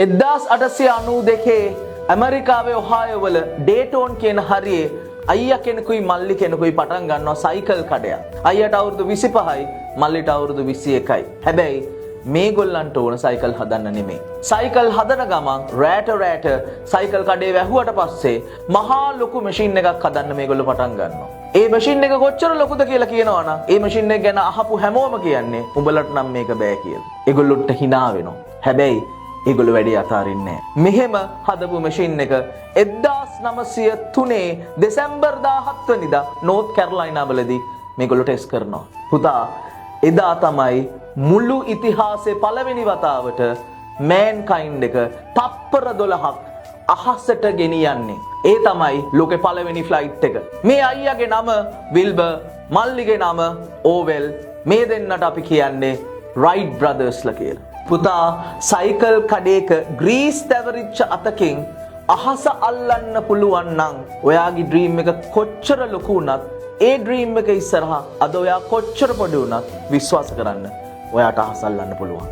1892 ඇමරිකාවේ ඔහායෝ වල ඩේටෝන් කියන හරියේ අයියා කෙනෙකුයි මල්ලි කෙනෙකුයි පටන් ගන්නවා සයිකල් කඩයක්. අයියට අවුරුදු 25යි මල්ලිට අවුරුදු 21යි. හැබැයි මේගොල්ලන්ට ඕන සයිකල් හදන්න නෙමෙයි. සයිකල් හදන ගමන් රෑට සයිකල් කඩේ වැහුවට පස්සේ මහා ලොකු මැෂින් එකක් හදන්න මේගොල්ලෝ පටන් ගන්නවා. ඒ මැෂින් එක කොච්චර ලොකුද කියලා කියනවනම් ඒ මැෂින් එක ගැන අහපු හැමෝම කියන්නේ උඹලට නම් මේක බෑ කියලා. ඒගොල්ලොන්ට hina වෙනවා. හැබැයි ඒගොල්ලෝ වැඩි අතාරින්නේ නැහැ. මෙහෙම හදපු මැෂින් එක 1903 දෙසැම්බර් 17 වෙනිදා නෝත් කැරොලයිනා වලදී මේගොල්ලෝ ටෙස්ට් කරනවා. පුතා එදා තමයි මුළු ඉතිහාසයේ පළවෙනි වතාවට මෑන්කයින්ඩ් එක තප්පර 12ක් අහසට ගෙනියන්නේ. ඒ තමයි ලෝකේ පළවෙනි ෆ්ලයිට් එක. මේ අයියාගේ නම විල්බර්, මල්ලිගේ නම ඕවෙල්. මේ දෙන්නට අපි කියන්නේ රයිට් බ්‍රදර්ස්ලා කියලා. පුතා සයිකල් කඩේක ග්‍රීස් තැවරිච්ච අතකින් අහස අල්ලන්න පුළුවන් නම් ඔයාගේ ඩ්‍රීම් එක කොච්චර ලොකු වුණත් ඒ ඩ්‍රීම් එක ඉස්සරහා අද ඔයා කොච්චර පොඩි වුණත් විශ්වාස කරන්න ඔයාට අහස අල්ලන්න පුළුවන්.